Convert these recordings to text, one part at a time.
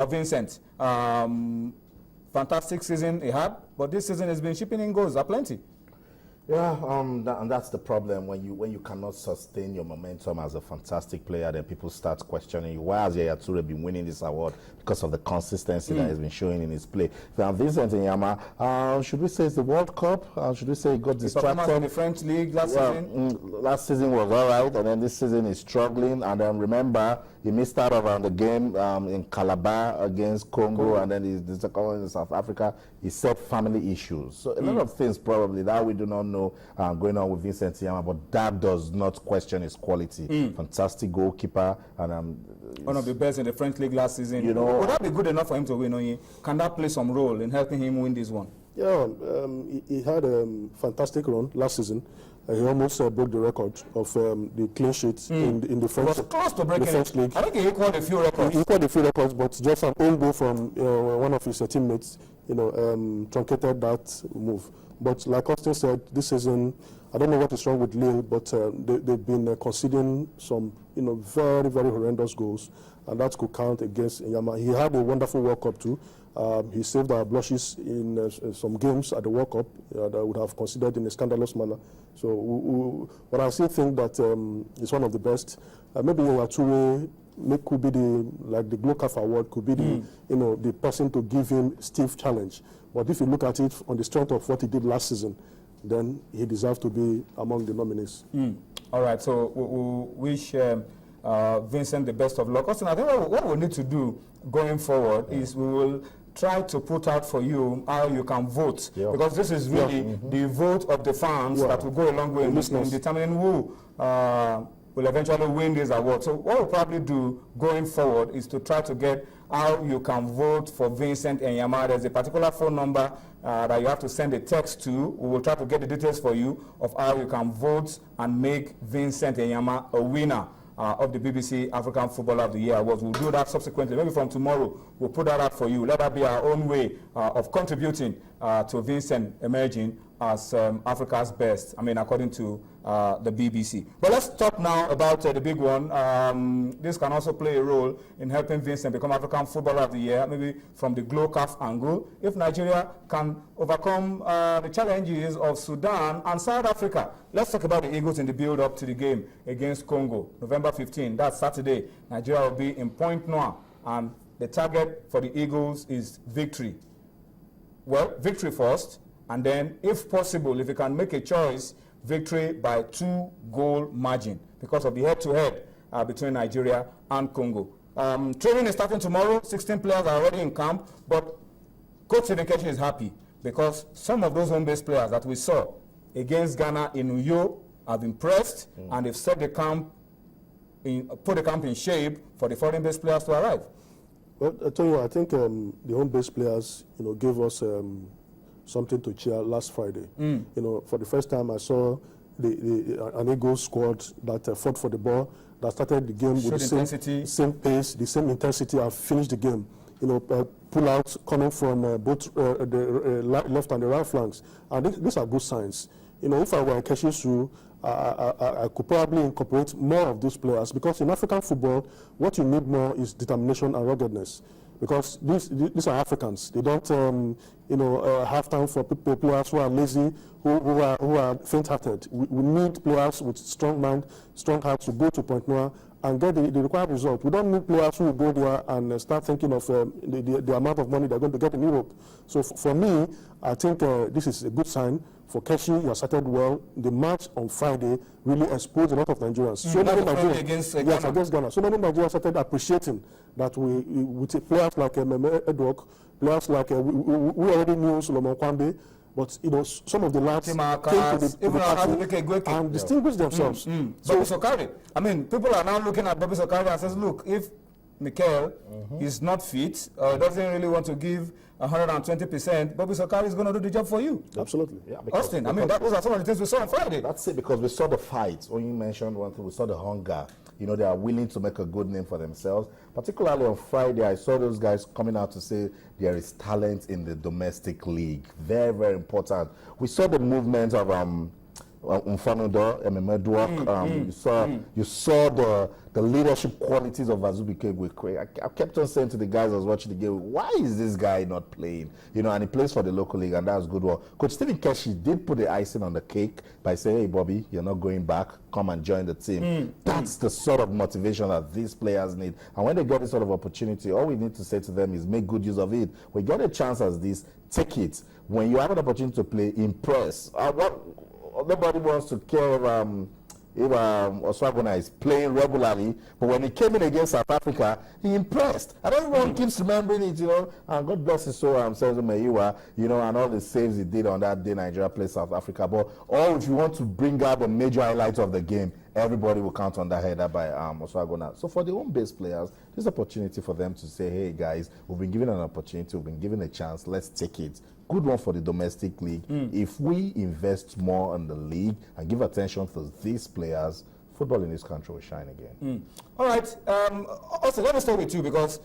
Vincent. Fantastic season he had, but this season has been chipping in goals aplenty. Yeah, and that's the problem when you cannot sustain your momentum as a fantastic player. Then people start questioning you. Why has Yaya Toure been winning this award? Because of the consistency that he's been showing in his play. Now, Vincent Enyeama, should we say it's the World Cup? Should we say he got distracted? In the French league last season. Last season was all right, and then this season is struggling. And then remember, he missed out on the game in Calabar against Congo, and then the second one in South Africa. He said family issues. So a lot of things probably that we do not know going on with Vincent Enyeama, but that does not question his quality. Fantastic goalkeeper, and one of the best in the French league last season. You know, would that be good enough for him to win? Can that play some role in helping him win this one? Yeah, he had a fantastic run last season. He almost broke the record of the clean sheets in the French, close to breaking the French league. I think he equaled a few records. He equaled a few records, but just an own goal from one of his teammates, truncated that move. But like Austin said, this season, I don't know what is wrong with Lille, but they've been conceding some, very, very horrendous goals, and that could count against Enyeama. He had a wonderful World Cup too. He saved our blushes in some games at the World Cup that would have considered in a scandalous manner. So, but I still think that he's one of the best. Maybe Yaya Toure could be the Glocaf Award, could be the person to give him stiff challenge. But if you look at it on the strength of what he did last season, then he deserves to be among the nominees. All right, so we wish Vincent the best of luck. Austin, I think what we need to do going forward is we will try to put out for you how you can vote, because this is really the vote of the fans that will go a long way in determining who will eventually win this award. So what we'll probably do going forward is to try to get how you can vote for Vincent Enyeama. There's a particular phone number that you have to send a text to. We will try to get the details for you of how you can vote and make Vincent Enyeama a winner of the BBC African Footballer of the Year Awards. We'll do that subsequently. Maybe from tomorrow, we'll put that out for you. Let that be our own way of contributing to Vincent emerging as Africa's best, according to the BBC. But let's talk now about the big one. This can also play a role in helping Vincent become African Footballer of the Year, maybe from the Glocaf angle, if Nigeria can overcome the challenges of Sudan and South Africa. Let's talk about the Eagles in the build-up to the game against Congo, November 15. That's Saturday. Nigeria will be in Pointe Noire, and the target for the Eagles is victory. Well, victory first, and then, if possible, if you can make a choice, victory by 2-goal margin because of the head-to-head between Nigeria and Congo. Training is starting tomorrow. 16 players are already in camp, but Coach Sedenkechi is happy because some of those home-based players that we saw against Ghana in Uyo have impressed, and they've set the camp put the camp in shape for the foreign-based players to arrive. Well, I tell you, I think the home-based players, gave us something to cheer last Friday. For the first time, I saw an Eagles squad that fought for the ball, that started the game with the same pace, the same intensity, and finished the game. Pull outs coming from both the left and the right flanks, and these are good signs. If I were Keshisu, I could probably incorporate more of those players, because in African football, what you need more is determination and ruggedness. Because these are Africans. They don't, have time for players who are lazy, who are faint-hearted. We need players with strong mind, strong hearts to go to Pointe Noire and get the required result. We don't need players who will go there and start thinking of the amount of money they're going to get in Europe. So for me, I think this is a good sign. For Keshi, you have started well. The match on Friday really exposed a lot of Nigerians. So many Nigerians against Ghana. So many Nigerians started appreciating that with players like Edward, players like we already knew Solomon Kwambe, but some of the lads came to the party and distinguished themselves. Bobby Sokari. People are now looking at Bobby Sokari and says, look, if Mikel is not fit, doesn't really want to give 120%, Bobby Sokari is going to do the job for you. Absolutely. Yeah, Austin, those are some of the things we saw on Friday. That's it, because we saw the fight. When you mentioned one thing, we saw the hunger. They are willing to make a good name for themselves. Particularly on Friday, I saw those guys coming out to say there is talent in the domestic league. Very, very important. We saw the movement of Umfanudo, you saw the leadership qualities of Azubike. I kept on saying to the guys I was watching the game, why is this guy not playing? You know, and he plays for the local league, and that's good work. Coach Stephen Keshi did put the icing on the cake by saying, hey, Bobby, you're not going back. Come and join the team. That's the sort of motivation that these players need. And when they get this sort of opportunity, all we need to say to them is make good use of it. We get a chance as this, take it. When you have an opportunity to play, impress. Nobody wants to care if Oswagona is playing regularly, but when he came in against South Africa, he impressed. And everyone keeps remembering it, you know, and God bless his soul, Senzo Meyiwa, you know, and all the saves he did on that day Nigeria played South Africa. But if you want to bring out the major highlights of the game, everybody will count on that header by Oswagona. So for the home-based players, there's an opportunity for them to say, hey guys, we've been given an opportunity, we've been given a chance, let's take it. Good one for the domestic league. If we invest more in the league and give attention to these players, football in this country will shine again. All right. Also, let me start with you because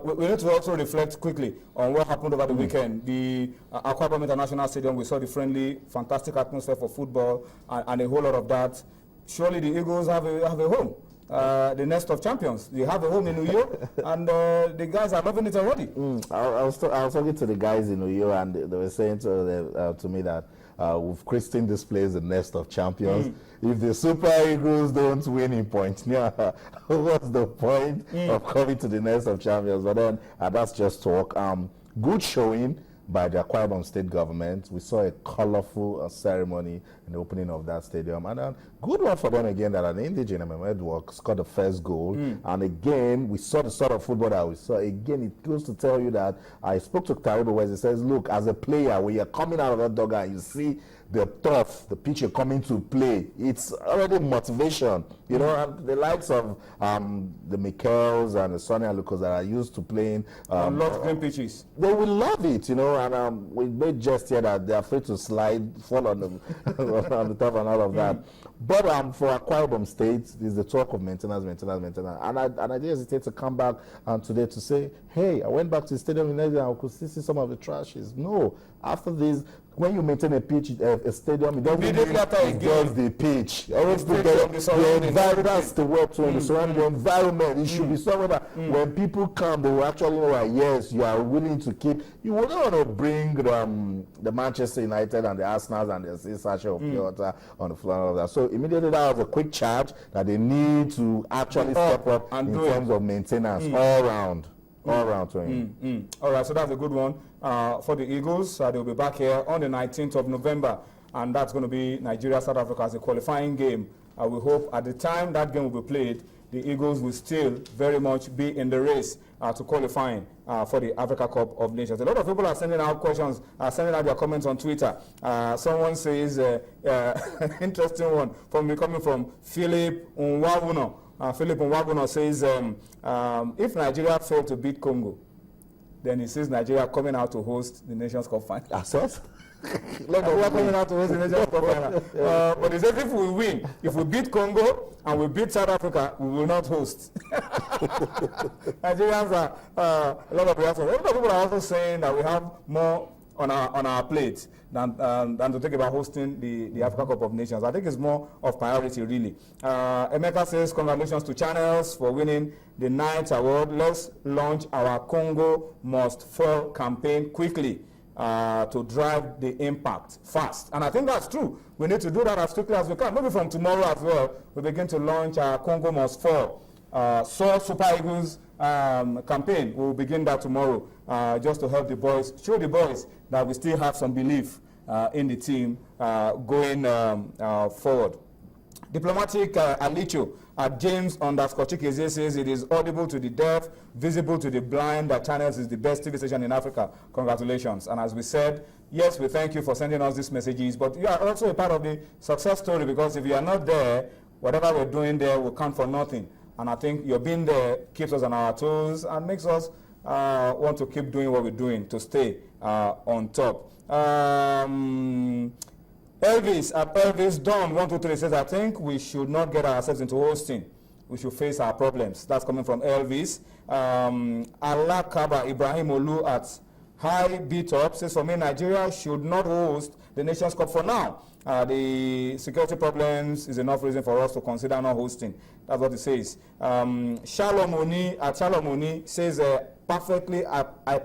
we need to also reflect quickly on what happened over the weekend. The Akwa Ibom International Stadium, we saw the friendly, fantastic atmosphere for football and a whole lot of that. Surely the Eagles have a home. The nest of champions. They have a home in Uyo, and the guys are loving it already. I was talking to the guys in Uyo, and they were saying to me that we've christened this place the nest of champions. If the Super Eagles don't win in Point Nia, what's the point of coming to the nest of champions? But then that's just talk. Good showing by the Akwa Ibom state government. We saw a colorful ceremony in the opening of that stadium. And good one for them again that an indigenous Edward scored the first goal. And again, we saw the sort of football that we saw. Again, it goes to tell you that I spoke to Taribo West. He says, look, as a player, when you're coming out of that dog and you see the turf, the pitch you're coming to play, it's already motivation. You know, and the likes of the Michaels and the Sonny Alucos that are used to playing on lot of green pitches, they will love it, you know. And we made just here that they're afraid to slide, fall on the on the top and all of that. But for Akwa Ibom State, there's the talk of maintenance. And I didn't hesitate to come back today to say, hey, I went back to the stadium in Nigeria and I could see some of the trashes. No, after this, when you maintain a pitch, a stadium, it doesn't mean just the pitch. That's the word to the surrounding environment. It should be somewhere that when people come, they will actually know that, yes, you are willing to keep. You wouldn't want to bring the Manchester United and the Arsenal and the sachet of pure water on the floor of that. So immediately that was a quick charge that they need to actually step up in terms of maintenance all round. All round to him. All right, so that's a good one for the Eagles. They'll be back here on the 19th of November, and that's going to be Nigeria-South Africa as a qualifying game. We hope at the time that game will be played, the Eagles will still very much be in the race to qualifying for the Africa Cup of Nations. A lot of people are sending out questions, sending out their comments on Twitter. Someone says, interesting one coming from Philip Nwawuno. Philip Nwaguna says, if Nigeria failed to beat Congo, then he says Nigeria coming out to host the Nations Cup final. Assess? Nigeria coming out to host the Nations Cup final. But he says if we win, if we beat Congo and we beat South Africa, we will not host. Nigerians are a lot of reactions. A lot of people are also saying that we have more on our plate than to think about hosting the Africa Cup of Nations. I think it's more of priority, really. Emeka says, congratulations to Channels for winning the Knights Award. Let's launch our Congo Must Fall campaign quickly to drive the impact fast. And I think that's true. We need to do that as quickly as we can. Maybe from tomorrow as well, we begin to launch our Congo Must Fall. Super Eagles campaign. We'll begin that tomorrow just to help the boys, show the boys that we still have some belief in the team going forward. Diplomatic Alicho at James_Chikeze says it is audible to the deaf, visible to the blind, that Channels is the best TV station in Africa. Congratulations. And as we said, yes, we thank you for sending us these messages, but you are also a part of the success story, because if you are not there, whatever we're doing there will count for nothing. And I think your being there keeps us on our toes and makes us want to keep doing what we're doing to stay on top. Elvis at Elvis Don 123 says, I think we should not get ourselves into hosting. We should face our problems. That's coming from Elvis. Allah Kaba Ibrahim Olu at High Beat Up says, for me, Nigeria should not host the Nations Cup for now. the security problems is enough reason for us to consider not hosting. That's what it says. Shalom Oni says perfectly. I